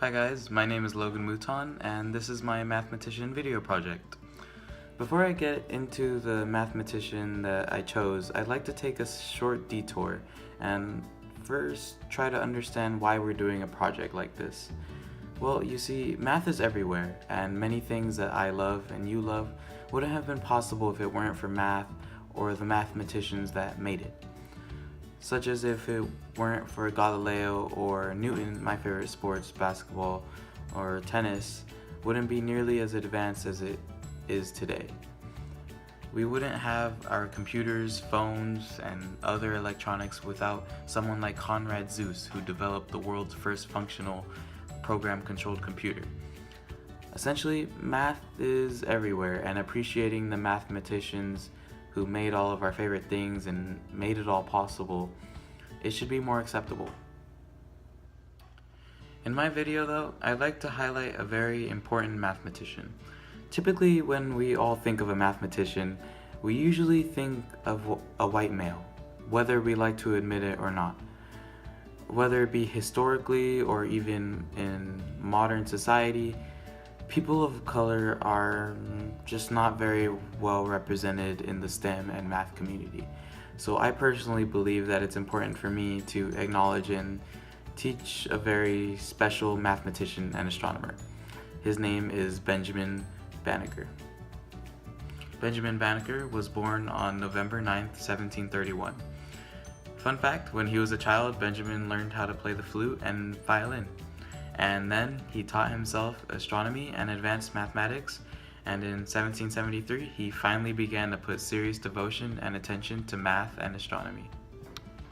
Hi guys, my name is Logan Mouton and this is my Mathematician video project. Before I get into the mathematician that I chose, I'd like to take a short detour and first try to understand why we're doing a project like this. Well, you see, math is everywhere, and many things that I love and you love wouldn't have been possible if it weren't for math or the mathematicians that made it. Such as if it weren't for Galileo or Newton, my favorite sports, basketball or tennis, wouldn't be nearly as advanced as it is today. We wouldn't have our computers, phones, and other electronics without someone like Conrad Zuse, who developed the world's first functional program-controlled computer. Essentially, math is everywhere, and appreciating the mathematicians who made all of our favorite things and made it all possible, it should be more acceptable. In my video though, I'd like to highlight a very important mathematician. Typically when we all think of a mathematician, we usually think of a white male, whether we like to admit it or not. Whether it be historically or even in modern society, people of color are just not very well represented in the STEM and math community. So I personally believe that it's important for me to acknowledge and teach a very special mathematician and astronomer. His name is Benjamin Banneker. Benjamin Banneker was born on November 9th, 1731. Fun fact, when he was a child, Benjamin learned how to play the flute and violin. And then he taught himself astronomy and advanced mathematics, and in 1773 he finally began to put serious devotion and attention to math and astronomy.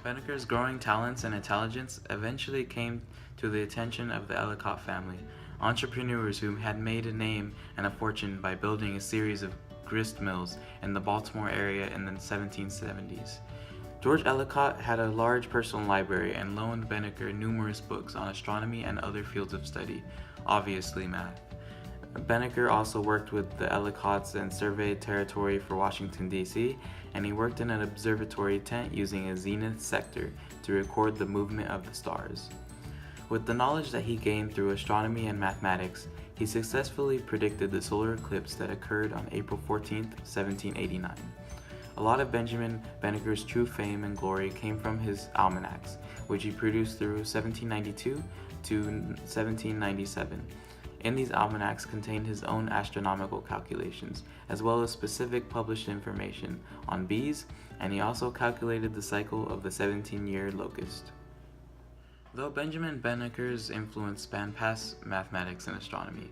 Banneker's growing talents and intelligence eventually came to the attention of the Ellicott family, entrepreneurs who had made a name and a fortune by building a series of grist mills in the Baltimore area in the 1770s. George Ellicott had a large personal library and loaned Banneker numerous books on astronomy and other fields of study, obviously math. Banneker also worked with the Ellicotts and surveyed territory for Washington, D.C., and he worked in an observatory tent using a zenith sector to record the movement of the stars. With the knowledge that he gained through astronomy and mathematics, he successfully predicted the solar eclipse that occurred on April 14, 1789. A lot of Benjamin Banneker's true fame and glory came from his almanacs, which he produced through 1792 to 1797. In these almanacs contained his own astronomical calculations, as well as specific published information on bees, and he also calculated the cycle of the 17-year locust. Though Benjamin Banneker's influence spanned past mathematics and astronomy,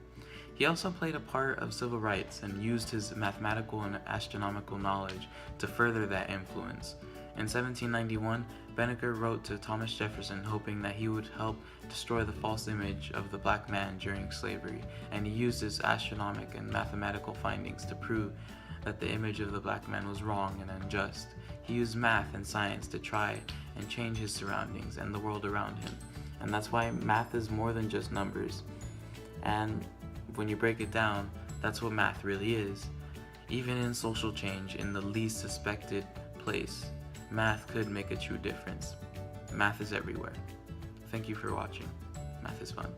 he also played a part of civil rights and used his mathematical and astronomical knowledge to further that influence. In 1791, Banneker wrote to Thomas Jefferson hoping that he would help destroy the false image of the black man during slavery, and he used his astronomical and mathematical findings to prove that the image of the black man was wrong and unjust. He used math and science to try and change his surroundings and the world around him, and that's why math is more than just numbers. And when you break it down, that's what math really is. Even in social change, in the least suspected place, math could make a true difference. Math is everywhere. Thank you for watching. Math is fun.